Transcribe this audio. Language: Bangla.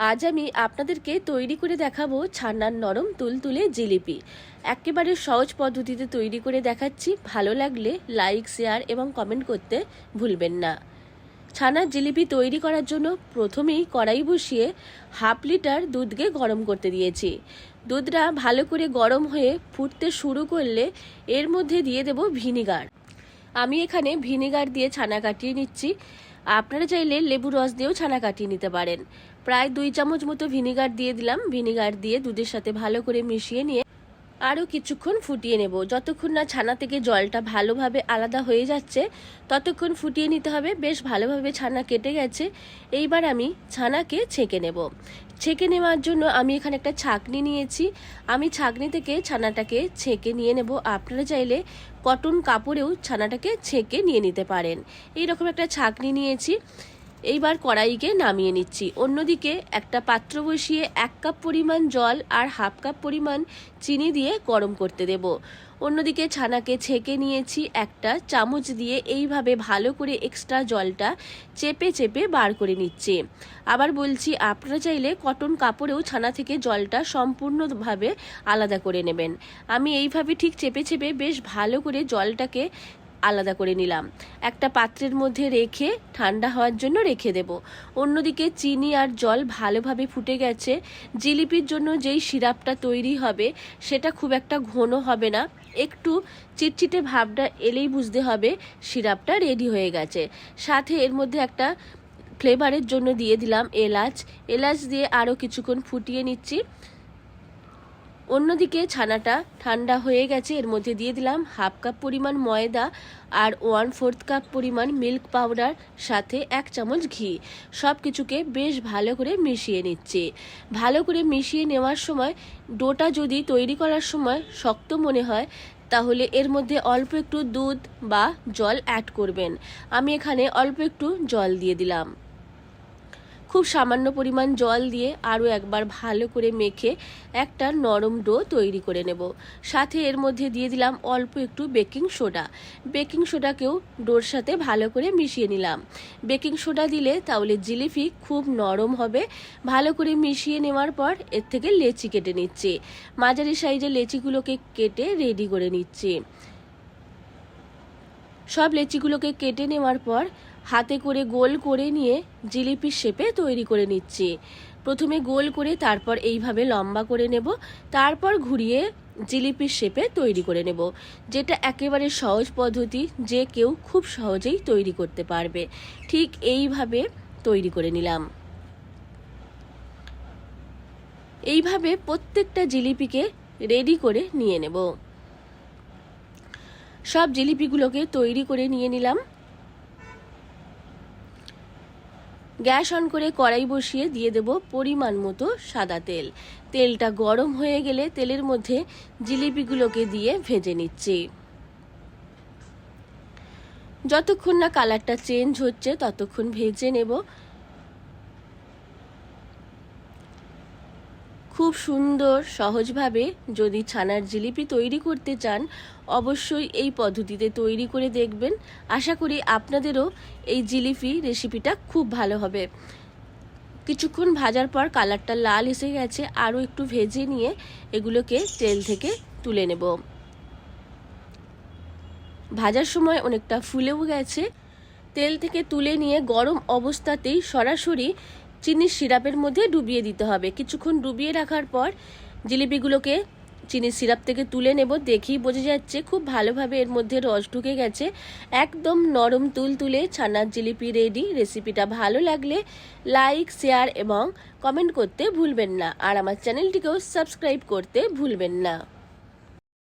আজ আমি আপনাদেরকে তৈরি করে দেখাবো ছানার নরম তুলতুলে জিলিপি। একেবারে সহজ পদ্ধতিতে তৈরি করে দেখাচ্ছি। ভালো লাগলে লাইক, শেয়ার এবং কমেন্ট করতে ভুলবেন না। ছানার জিলিপি তৈরি করার জন্য প্রথমেই কড়াই বসিয়ে 1/2 লিটার দুধকে গরম করতে দিয়েছি। দুধটা ভালো করে গরম হয়ে ফুটতে শুরু করলে এর মধ্যে দিয়ে দেব ভিনিগার। আমি এখানে ভিনিগার দিয়ে ছানা কাটিয়ে নিচ্ছি। আপনারা চাইলে লেবু রস দিয়েও ছানা কাটিয়ে নিতে পারেন। প্রায় 2 চামচ মতো ভিনিগার দিয়ে দিলাম। ভিনিগার দিয়ে দুধের সাথে ভালো করে মিশিয়ে নিয়ে আরও কিছুক্ষণ ফুটিয়ে নেব। যতক্ষণ না ছানা থেকে জলটা ভালোভাবে আলাদা হয়ে যাচ্ছে ততক্ষণ ফুটিয়ে নিতে হবে। বেশ ভালোভাবে ছানা কেটে গেছে। এইবার আমি ছানাকে ছেঁকে নেব। ছেঁকে নেওয়ার জন্য আমি এখানে একটা ছাঁকনি নিয়েছি। আমি ছাঁকনি থেকে ছানাটাকে ছেঁকে নিয়ে নেব। আপনারা চাইলে কটন কাপড়েও ছানাটাকে ছেঁকে নিয়ে নিতে পারেন। এইরকম একটা ছাঁকনি নিয়েছি। এইবার কড়াইকে নামিয়ে নিচ্ছি। অন্যদিকে একটা পাত্র বসিয়ে 1 কাপ পরিমাণ জল আর 1/2 কাপ পরিমাণ চিনি দিয়ে গরম করতে দেব। অন্যদিকে ছানাকে ছেঁকে নিয়েছি। একটা চামচ দিয়ে এইভাবে ভালো করে এক্সট্রা জলটা চেপে চেপে বার করে নিচ্ছি। আবার বলছি, আপনারা চাইলে কটন কাপড়েও ছানা থেকে জলটা সম্পূর্ণভাবে আলাদা করে নেবেন। আমি এইভাবে ঠিক চেপে চেপে বেশ ভালো করে জলটাকে আলাদা করে নিলাম। একটা পাত্রের মধ্যে রেখে ঠান্ডা হওয়ার জন্য রেখে দেব। অন্যদিকে চিনি আর জল ভালোভাবে ফুটে গেছে। জিলিপির জন্য যেই সিরাপটা তৈরি হবে সেটা খুব একটা ঘন হবে না, একটু চিটচিটে ভাবটা এলেই বুঝতে হবে সিরাপটা রেডি হয়ে গেছে। সাথে এর মধ্যে একটা ফ্লেভারের জন্য দিয়ে দিলাম এলাচ। এলাচ দিয়ে আরও কিছুক্ষণ ফুটিয়ে নিচ্ছি। অন্যদিকে ছানাটা ঠান্ডা হয়ে গেছে। এর মধ্যে দিয়ে দিলাম 1/2 কাপ পরিমাণ ময়দা আর 1/4 কাপ পরিমাণ মিল্ক পাউডার, সাথে 1 চামচ ঘি। সব কিছুকে বেশ ভালো করে মিশিয়ে নিচ্ছি। ভালো করে মিশিয়ে নেওয়ার সময় ডোটা যদি তৈরি করার সময় শক্ত মনে হয় তাহলে এর মধ্যে অল্প একটু দুধ বা জল অ্যাড করবেন। আমি এখানে অল্প একটু জল দিয়ে দিলাম। খুব সামান্য পরিমাণ জল দিয়ে আরও একবার ভালো করে মেখে একটা নরম ডো তৈরি করে নেব। সাথে এর মধ্যে দিয়ে দিলাম অল্প একটু বেকিং সোডা। বেকিং সোডাকেও ডোর সাথে ভালো করে মিশিয়ে নিলাম। বেকিং সোডা দিলে তাহলে জিলিপি খুব নরম হবে। ভালো করে মিশিয়ে নেওয়ার পর এর থেকে লেচি কেটে নিচ্ছি। মাঝারি সাইজের লেচিগুলোকে কেটে রেডি করে নিচ্ছি। সব লেচিগুলোকে কেটে নেওয়ার পর হাতে করে গোল করে নিয়ে জিলিপির শেপে তৈরি করে নিচ্ছি। প্রথমে গোল করে তারপর এইভাবে লম্বা করে নেব, তারপর ঘুরিয়ে জিলিপির শেপে তৈরি করে নেব। যেটা একেবারে সহজ পদ্ধতি, যে কেউ খুব সহজেই তৈরি করতে পারবে। ঠিক এইভাবে তৈরি করে নিলাম। এইভাবে প্রত্যেকটা জিলিপিকে রেডি করে নিয়ে নেব। সব জিলিপিগুলোকে তৈরি করে নিয়ে নিলাম। গ্যাস অন করে কড়াই বসিয়ে দিয়ে দেব পরিমাণ মতো সাদা তেল। তেলটা গরম হয়ে গেলে তেলের মধ্যে জিলিপিগুলোকে দিয়ে ভেজে নিচ্ছি। যতক্ষণ না কালারটা চেঞ্জ হচ্ছে ততক্ষণ ভেজে নেব। খুব সুন্দর সহজভাবে যদি ছানার জিলিপি তৈরি করতে চান অবশ্যই এই পদ্ধতিতে তৈরি করে দেখবেন। আশা করি আপনাদেরও এই জিলিপি রেসিপিটা খুব ভালো হবে। কিছুক্ষণ ভাজার পর কালারটা লাল এসে গেছে। আরও একটু ভেজে নিয়ে এগুলোকে তেল থেকে তুলে নেব। ভাজার সময় অনেকটা ফুলেও গেছে। তেল থেকে তুলে নিয়ে গরম অবস্থাতেই সরাসরি চিনির সিরাপের মধ্যে ডুবিয়ে দিতে হবে। কিছুক্ষণ ডুবিয়ে রাখার পর জিলিপিগুলোকে চিনির সিরাপ থেকে তুলে নেব। দেখেই বোঝা যাচ্ছে খুব ভালোভাবে এর মধ্যে রস ঢুকে গেছে। একদম নরম তুলতুলে ছানার জিলিপি রেডি। রেসিপিটা ভালো লাগলে লাইক, শেয়ার এবং কমেন্ট করতে ভুলবেন না। আর আমার চ্যানেলটিকেও সাবস্ক্রাইব করতে ভুলবেন না।